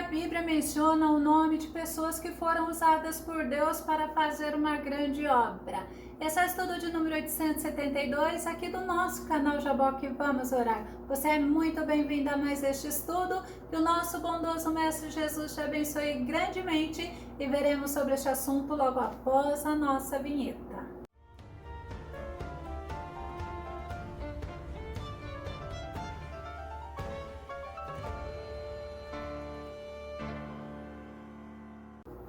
Bíblia menciona o nome de pessoas que foram usadas por Deus para fazer uma grande obra. Esse é o estudo de número 872 aqui do nosso canal Jaboque Vamos Orar. Você é muito bem-vindo a mais este estudo. Que o nosso bondoso Mestre Jesus te abençoe grandemente e veremos sobre este assunto logo após a nossa vinheta.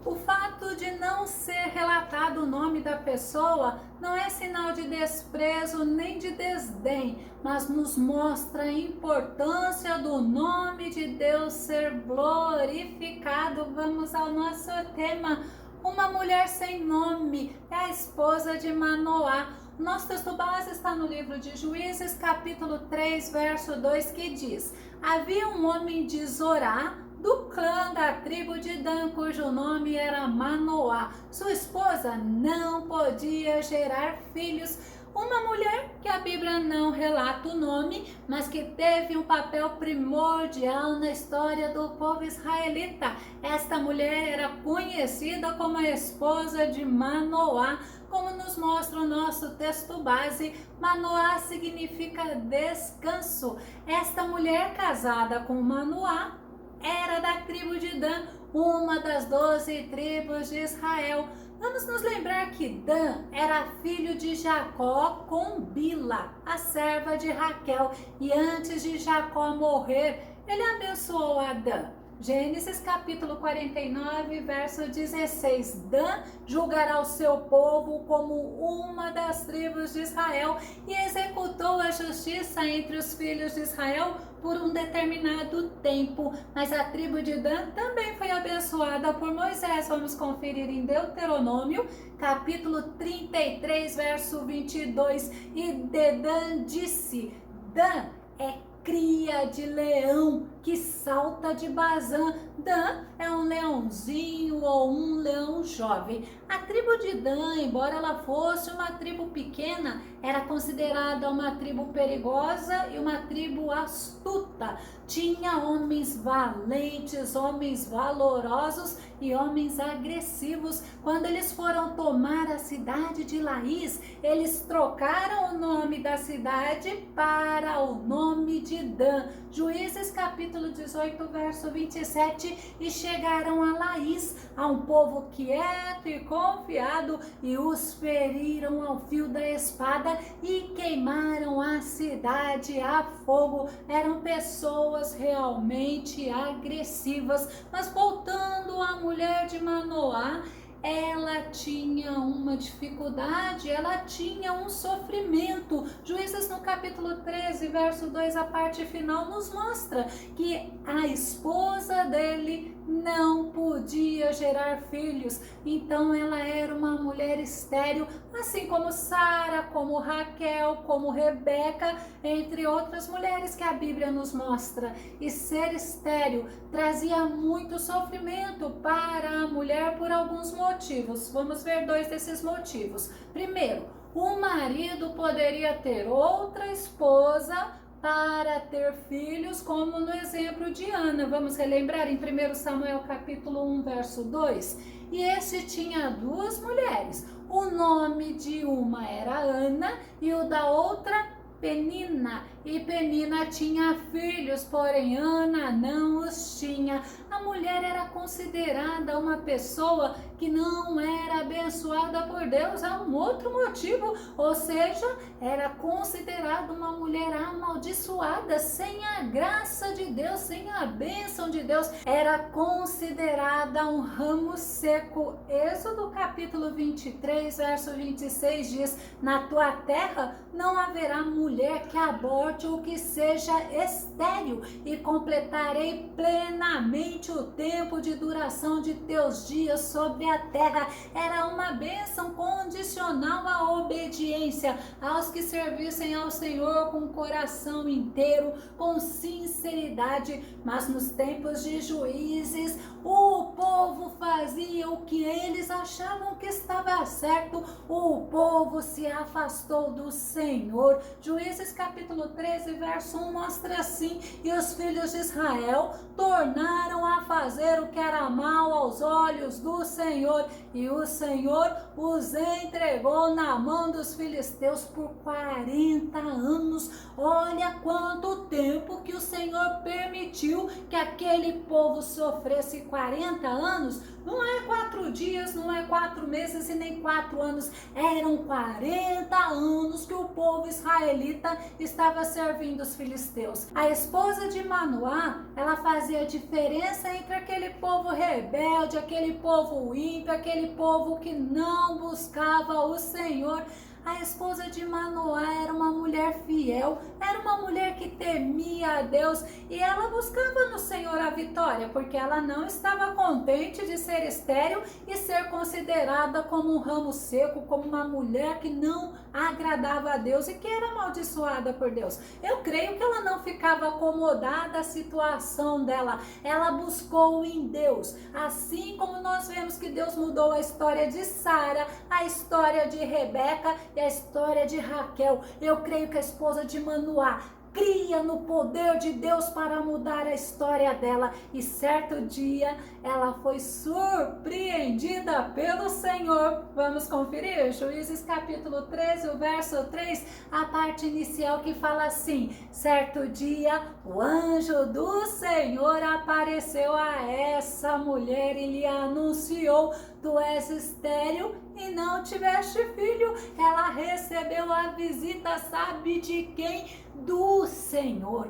O fato de não ser relatado o nome da pessoa não é sinal de desprezo nem de desdém, mas nos mostra a importância do nome de Deus ser glorificado. Vamos ao nosso tema. Uma mulher sem nome é a esposa de Manoá. Nosso texto base está no livro de Juízes, capítulo 3, verso 2, que diz: havia um homem de Zorá, do clã da tribo de Dan, cujo nome era Manoá. Sua esposa não podia gerar filhos. Uma mulher que a Bíblia não relata o nome, mas que teve um papel primordial na história do povo israelita. Esta mulher era conhecida como a esposa de Manoá. Como nos mostra o nosso texto base, Manoá significa descanso. Esta mulher casada com Manoá era da tribo de Dan, uma das 12 tribos de Israel. Vamos nos lembrar que Dan era filho de Jacó com Bila, a serva de Raquel, e antes de Jacó morrer, ele abençoou a Dan. Gênesis capítulo 49, verso 16. Dan julgará o seu povo como uma das tribos de Israel e executou a justiça entre os filhos de Israel por um determinado tempo. Mas a tribo de Dan também foi abençoada por Moisés. Vamos conferir em Deuteronômio, capítulo 33, verso 22. E Dan disse: Dan é cria de leão que salta de Bazã. Dan é um leãozinho ou um leão jovem. A tribo de Dan, embora ela fosse uma tribo pequena, era considerada uma tribo perigosa e uma tribo astuta. Tinha homens valentes, homens valorosos e homens agressivos. Quando eles foram tomar a cidade de Laís, eles trocaram o nome da cidade para o nome de Dan. Juízes capítulo 18, verso 27. E chegaram a Laís, a um povo quieto e confiado, e os feriram ao fio da espada e queimaram a cidade a fogo. Eram pessoas realmente agressivas. Mas voltando à mulher de Manoá, ela tinha uma dificuldade, ela tinha um sofrimento. Juízes no capítulo 13, verso 2, a parte final nos mostra que a esposa dele não podia gerar filhos, então ela era uma mulher estéril, assim como Sara, como Raquel, como Rebeca, entre outras mulheres que a Bíblia nos mostra. E ser estéril trazia muito sofrimento para a mulher por alguns motivos. Vamos ver dois desses motivos. Primeiro, o marido poderia ter outra esposa para ter filhos, como no exemplo de Ana. Vamos relembrar em 1 Samuel capítulo 1, verso 2. E este tinha duas mulheres. O nome de uma era Ana e o da outra Penina. E Penina tinha filhos, porém Ana não os tinha. A mulher era considerada uma pessoa que não era abençoada por Deus. Há um outro motivo, ou seja, era considerada uma mulher amaldiçoada, sem a graça de Deus, sem a bênção de Deus. Era considerada um ramo seco. Êxodo capítulo 23, verso 26 diz: na tua terra não haverá mulher que aborte ou que seja estéril, e completarei plenamente o tempo de duração de teus dias sobre a terra. Era uma bênção condicional à obediência, aos que servissem ao Senhor com o coração inteiro, com sinceridade. Mas nos tempos de Juízes, o povo fazia o que eles achavam que estava certo. O povo se afastou do Senhor. Juízes capítulo 13, verso 1 mostra assim: e os filhos de Israel tornaram a fazer o que era mal aos olhos do Senhor, e o Senhor os entregou na mão dos filisteus por 40 anos. Olha quanto tempo que o Senhor permitiu que aquele povo sofresse. 40 anos. Não é 4 dias, não é 4 meses e nem 4 anos. Eram 40 anos que o povo israelita estava servindo os filisteus. A esposa de Manoá, ela fazia diferença entre aquele povo rebelde, aquele povo ímpio, aquele povo que não buscava o Senhor. A esposa de Manoá era uma mulher fiel, era uma mulher que temia a Deus, e ela buscava no Senhor a vitória, porque ela não estava contente de ser estéril e ser considerada como um ramo seco, como uma mulher que não agradava a Deus e que era amaldiçoada por Deus. Eu creio que ela não ficava acomodada à situação dela, ela buscou em Deus, assim como nós vemos que Deus mudou a história de Sara, a história de Rebeca e a história de Raquel. Eu creio que a esposa de Manoá cria no poder de Deus para mudar a história dela, e certo dia ela foi surpreendida pelo Senhor. Vamos conferir? Juízes capítulo 13, o verso 3, a parte inicial que fala assim: certo dia o anjo do Senhor apareceu a essa mulher e lhe anunciou: tu és estéril e não tiveste filho. Ela recebeu a visita, sabe de quem? Do Senhor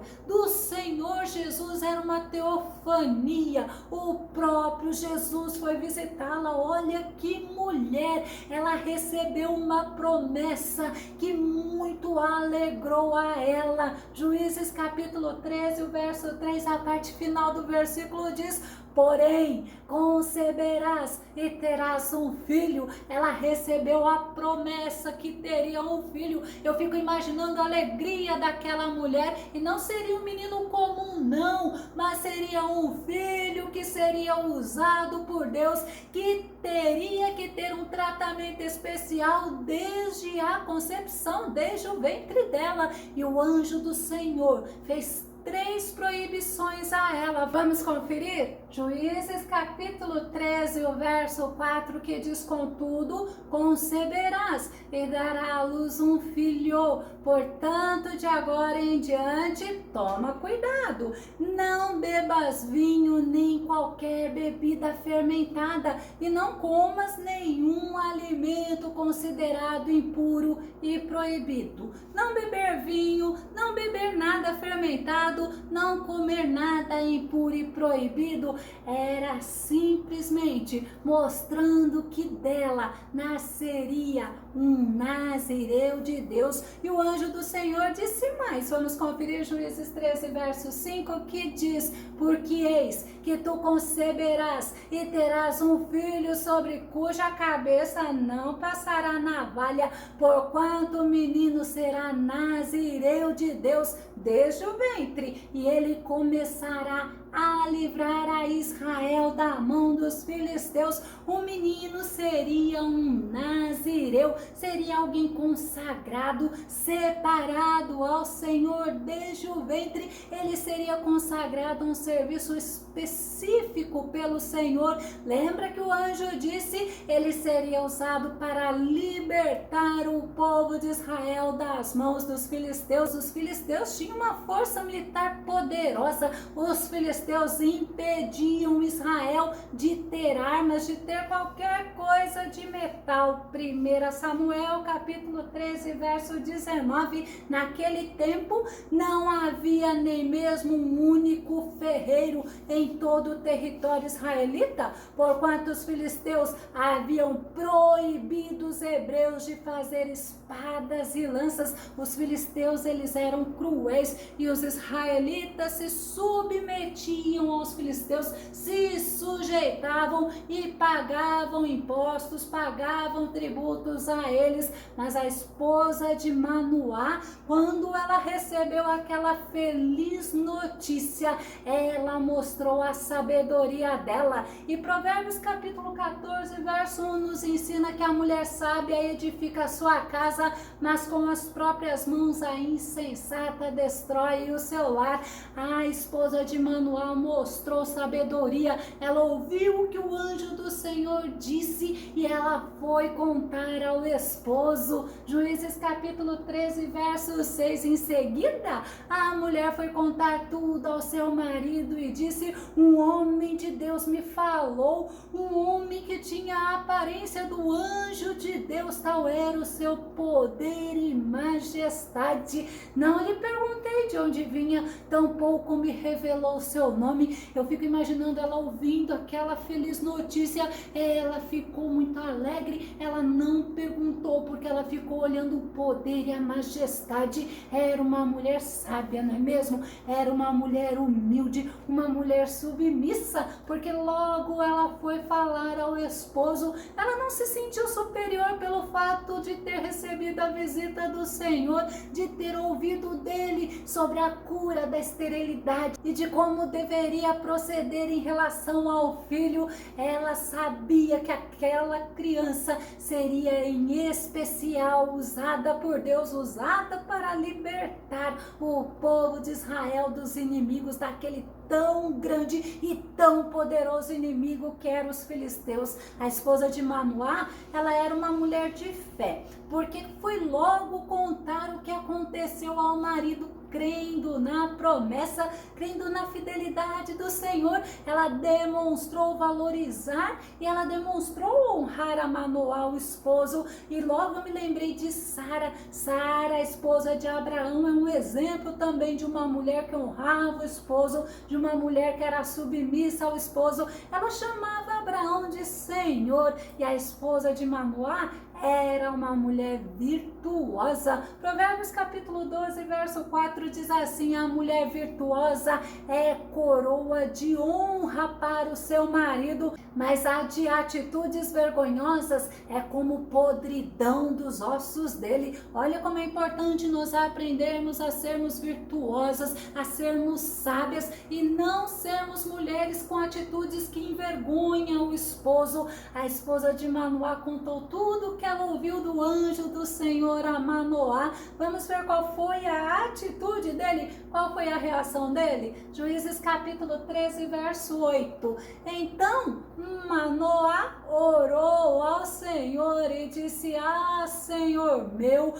Jesus. Era uma teofania, o próprio Jesus foi visitá-la. Olha que mulher, ela recebeu uma promessa que muito alegrou a ela. Juízes capítulo 13, o verso 3, a parte final do versículo diz: porém, conceberás e terás um filho. Ela recebeu a promessa que teria um filho. Eu fico imaginando a alegria daquela mulher, e não seria um menino comum não, mas seria um filho que seria usado por Deus, que teria que ter um tratamento especial desde a concepção, desde o ventre dela. E o anjo do Senhor fez 3 proibições a ela. Vamos conferir? Juízes capítulo 13, o verso 4, que diz: contudo, conceberás e dará à luz um filho. Portanto, de agora em diante, toma cuidado. Não bebas vinho nem qualquer bebida fermentada, e não comas nenhum alimento considerado impuro e proibido. Não beber vinho, não beber nada fermentado, não comer nada impuro e proibido, era simplesmente mostrando que dela nasceria um nazireu de Deus. E o anjo do Senhor disse mais. Vamos conferir Juízes 13, verso 5, que diz: porque eis que tu conceberás e terás um filho, sobre cuja cabeça não passará navalha, porquanto o menino será nazireu de Deus desde o ventre, e ele começará a livrar a Israel da mão dos filisteus. O menino seria um nazireu, seria alguém consagrado, separado ao Senhor desde o ventre. Ele seria consagrado a um serviço específico pelo Senhor. Lembra que o anjo disse: ele seria usado para libertar o povo de Israel das mãos dos filisteus. Os filisteus tinham uma força militar poderosa. Os filisteus impediam Israel de ter armas, de ter qualquer coisa de metal. 1 Samuel capítulo 13, verso 19. Naquele tempo não havia nem mesmo um único ferreiro em todo o território israelita, porquanto os filisteus haviam proibido os hebreus de fazer espadas e lanças. Os filisteus, eles eram cruéis, e os israelitas se submetiam aos filisteus, se sujeitavam e pagavam impostos, pagavam tributos a eles. Mas a esposa de Manoá, quando ela recebeu aquela feliz notícia, ela mostrou a sabedoria sabedoria dela. E Provérbios capítulo 14, verso 1 nos ensina que a mulher sábia edifica a sua casa, mas com as próprias mãos a insensata destrói o seu lar. A esposa de Manoá mostrou sabedoria, ela ouviu o que o anjo do Senhor disse e ela foi contar ao esposo. Juízes capítulo 13, verso 6, em seguida a mulher foi contar tudo ao seu marido e disse: um homem de Deus me falou, um homem que tinha a aparência do anjo de Deus, tal era o seu poder e majestade. Não lhe perguntei de onde vinha, tampouco me revelou o seu nome. Eu fico imaginando ela ouvindo aquela feliz notícia, ela ficou muito alegre, ela não perguntou porque ela ficou olhando o poder e a majestade. Era uma mulher sábia, não é mesmo? Era uma mulher humilde, uma mulher submissa, porque logo ela foi falar ao esposo. Ela não se sentiu superior pelo fato de ter recebido a visita do Senhor, de ter ouvido dele sobre a cura da esterilidade e de como deveria proceder em relação ao filho. Ela sabia que aquela criança seria em especial usada por Deus, usada para libertar o povo de Israel dos inimigos, daquele tão grande e tão poderoso inimigo que eram os filisteus. A esposa de Manoá, ela era uma mulher de fé, porque foi logo contar o que aconteceu ao marido, crendo na promessa, crendo na fidelidade do Senhor. Ela demonstrou valorizar e ela demonstrou honrar a Manoá, o esposo. E logo eu me lembrei de Sara. Sara, a esposa de Abraão, é um exemplo também de uma mulher que honrava o esposo, de uma mulher que era submissa ao esposo. Ela chamava Abraão de Senhor. E a esposa de Manoá era uma mulher virtuosa. Provérbios capítulo 12, verso 4 diz assim: a mulher virtuosa é coroa de honra para o seu marido, mas a de atitudes vergonhosas é como podridão dos ossos dele. Olha como é importante nós aprendermos a sermos virtuosas, a sermos sábias e não sermos mulheres com atitudes que envergonham o esposo. A esposa de Manoá contou tudo que ela ouviu do anjo do Senhor a Manoá. Vamos ver qual foi a atitude dele, qual foi a reação dele? Juízes capítulo 13, verso 8. Então Manoá orou ao Senhor e disse: ah, Senhor meu,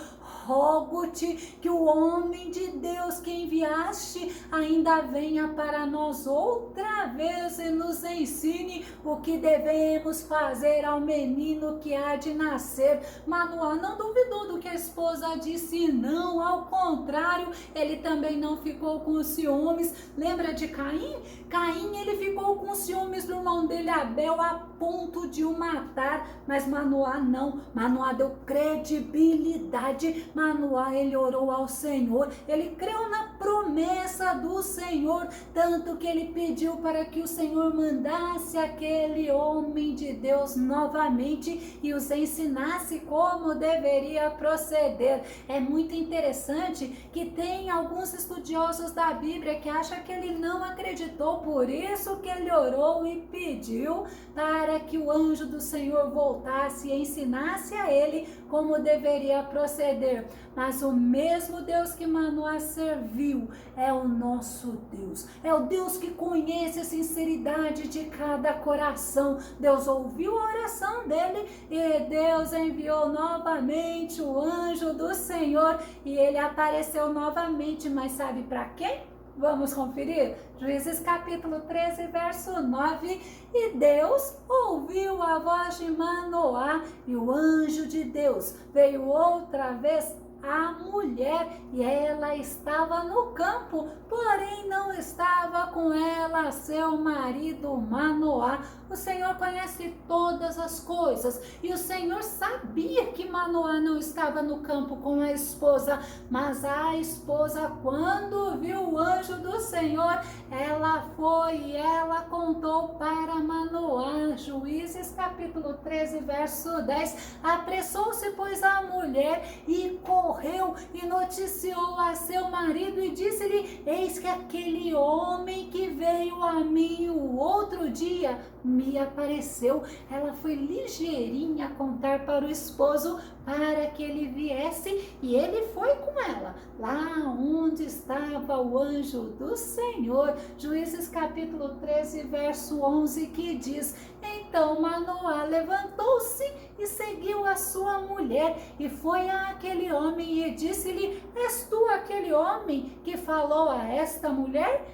rogo-te que o homem de Deus que enviaste ainda venha para nós outra vez e nos ensine o que devemos fazer ao menino que há de nascer. Manoá não duvidou do que a esposa disse, não, ao contrário, ele também não ficou com ciúmes. Lembra de Caim? Caim, ele ficou com ciúmes do irmão dele Abel a ponto de o matar, mas Manoá não. Manoá deu credibilidade. Manoá, ele orou ao Senhor, ele creu na promessa do Senhor, tanto que ele pediu para que o Senhor mandasse aquele homem de Deus novamente e os ensinasse como deveria proceder. É muito interessante que tem alguns estudiosos da Bíblia que acham que ele não acreditou, por isso que ele orou e pediu para que o anjo do Senhor voltasse e ensinasse a ele como deveria proceder. Mas o mesmo Deus que Manoá serviu é o nosso Deus. É o Deus que conhece a sinceridade de cada coração. Deus ouviu a oração dele e Deus enviou novamente o anjo do Senhor e ele apareceu novamente. Mas sabe para quê? Vamos conferir? Juízes capítulo 13, verso 9. E Deus ouviu a voz de Manoá e o anjo de Deus veio outra vez à mulher e ela estava no campo, porém não estava com ela seu marido Manoá. O Senhor conhece todas as coisas e o Senhor sabia que Manoá não estava no campo com a esposa, mas a esposa, quando viu o anjo do Senhor, ela foi e ela contou para Manoá. Juízes capítulo 13, verso 10. Apressou-se, pois, a mulher e correu e noticiou a seu marido e disse-lhe: eis que aquele homem que veio a mim o outro dia me apareceu. Ela foi ligeirinha a contar para o esposo para que ele viesse, e ele foi com ela lá onde estava o anjo do Senhor. Juízes capítulo 13, verso 11, que diz: então Manoá levantou-se e seguiu a sua mulher, e foi àquele homem e disse-lhe: és tu aquele homem que falou a esta mulher?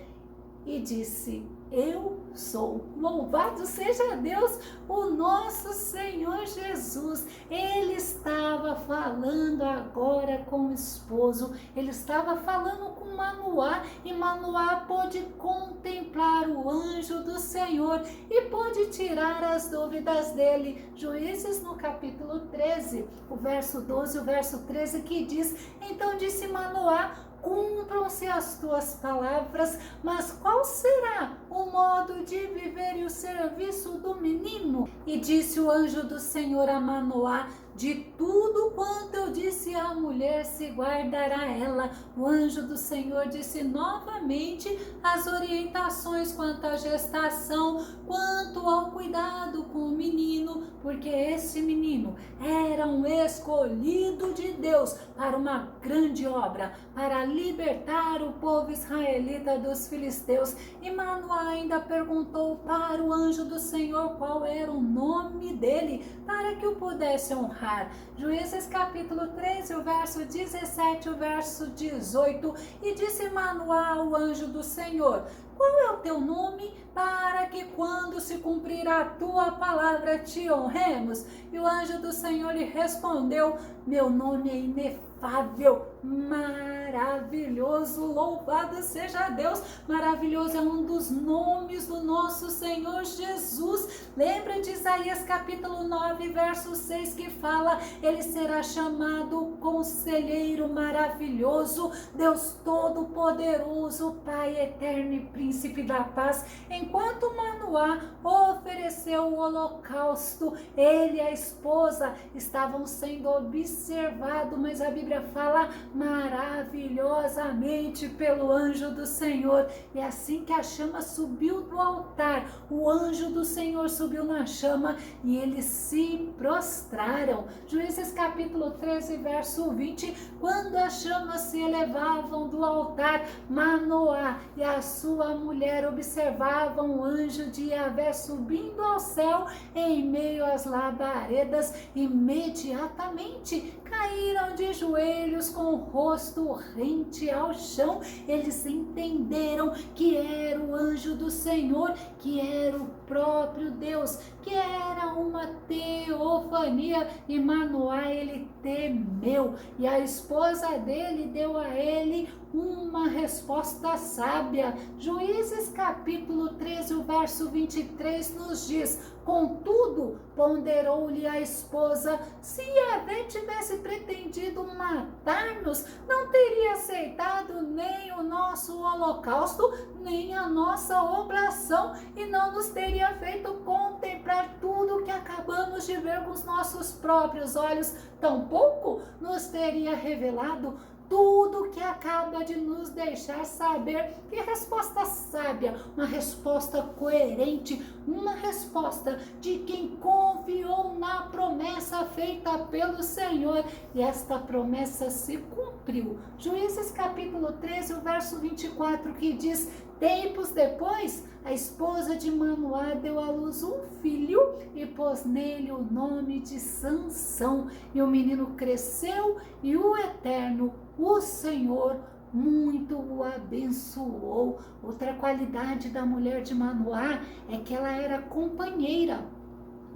E disse: eu sou. Louvado seja Deus, o nosso Senhor Jesus. Ele estava falando agora com o esposo, ele estava falando com Manoá, e Manoá pôde contemplar o anjo do Senhor e pôde tirar as dúvidas dele. Juízes no capítulo 13, o verso 12 e o verso 13, que diz: então disse Manoá: cumpram-se as tuas palavras, mas qual será o modo de viver e o serviço do menino? E disse o anjo do Senhor a Manoá: de tudo quanto eu disse à mulher se guardará ela. O anjo do Senhor disse novamente as orientações quanto à gestação, quanto ao cuidado com o menino, porque esse menino era um escolhido de Deus para uma grande obra, para libertar o povo israelita dos filisteus. E Manoá ainda perguntou para o anjo do Senhor qual era o nome dele, para que o pudesse honrar. Juízes capítulo 13, o verso 17, o verso 18, e disse Manoá ao anjo do Senhor: qual é o teu nome, para que quando se cumprir a tua palavra te honremos? E o anjo do Senhor lhe respondeu: meu nome é inefável, maravilhoso, louvado seja Deus. Maravilhoso é um dos nomes do nosso Senhor Jesus. Lembra de Isaías capítulo 9, verso 6, que fala: ele será chamado Conselheiro Maravilhoso, Deus Todo-Poderoso, Pai Eterno e Príncipe da Paz. Enquanto Manoá ofereceu o holocausto, ele e a esposa estavam sendo observados, mas a Bíblia fala maravilhosamente pelo anjo do Senhor. E assim que a chama subiu do altar, o anjo do Senhor subiu na chama e eles se prostraram. Juízes capítulo 13, verso 20, quando as chamas se elevavam do altar, Manoá e a sua mulher observavam o anjo de Yahvé subindo ao céu em meio às labaredas. Imediatamente caíram de joelhos com o rosto rente ao chão. Eles entenderam que era o anjo do Senhor, que era o próprio Deus, que era uma teofania. E Manoá, ele temeu, e a esposa dele deu a ele uma resposta sábia. Juízes capítulo 13, o verso 23 nos diz: contudo, ponderou-lhe a esposa: se Yahvé tivesse pretendido matar-nos, não teria aceitado nem o nosso holocausto, nem a nossa oblação, e não nos teria feito contemplar tudo que acabamos de ver com os nossos próprios olhos, tampouco nos teria revelado tudo que acaba de nos deixar saber. Que resposta sábia, uma resposta coerente, uma resposta de quem confiou na promessa feita pelo Senhor, e esta promessa se cumpriu. Juízes capítulo 13, o verso 24, que diz: tempos depois, a esposa de Manoá deu à luz um filho e pôs nele o nome de Sansão. E o menino cresceu e o Eterno, o Senhor, muito o abençoou. Outra qualidade da mulher de Manoá é que ela era companheira.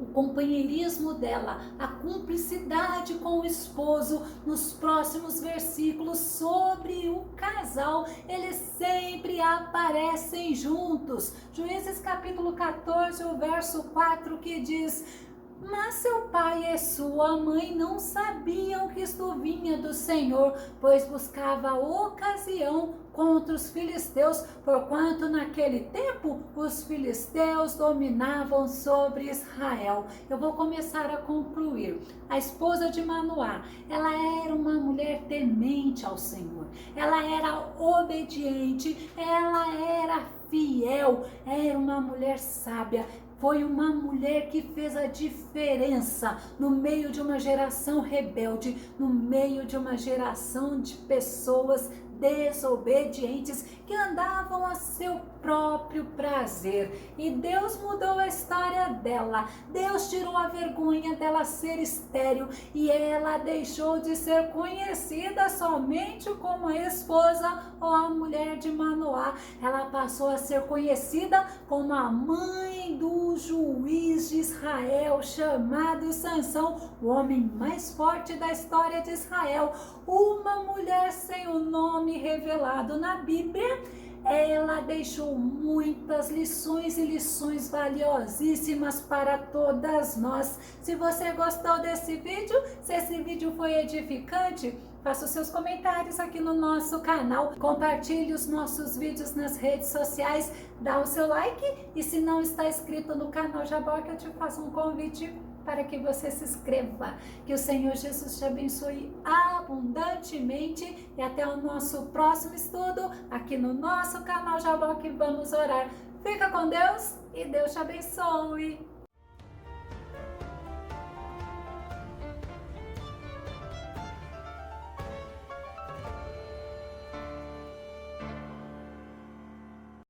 O companheirismo dela, a cumplicidade com o esposo. Nos próximos versículos sobre o casal, eles sempre aparecem juntos. Juízes capítulo 14, o verso 4, que diz: mas seu pai e sua mãe não sabiam que isto vinha do Senhor, pois buscava ocasião contra os filisteus, porquanto naquele tempo os filisteus dominavam sobre Israel. Eu vou começar a concluir. A esposa de Manoá, ela era uma mulher temente ao Senhor, ela era obediente, ela era fiel, era uma mulher sábia. Foi uma mulher que fez a diferença no meio de uma geração rebelde, no meio de uma geração de pessoas desobedientes que andavam a seu próprio prazer. E Deus mudou a história dela. Deus tirou a vergonha dela ser estéril e ela deixou de ser conhecida somente como a esposa ou a mulher de Manoá. Ela passou a ser conhecida como a mãe do juiz de Israel chamado Sansão, o homem mais forte da história de Israel. Uma mulher sem o nome revelado na Bíblia. Ela deixou muitas lições e lições valiosíssimas para todas nós. Se você gostou desse vídeo, se esse vídeo foi edificante, faça os seus comentários aqui no nosso canal, compartilhe os nossos vídeos nas redes sociais, dá o seu like e se não está inscrito no canal Jaboque, eu te faço um convite para que você se inscreva. Que o Senhor Jesus te abençoe abundantemente e até o nosso próximo estudo aqui no nosso canal Jaboque. Vamos orar. Fica com Deus e Deus te abençoe.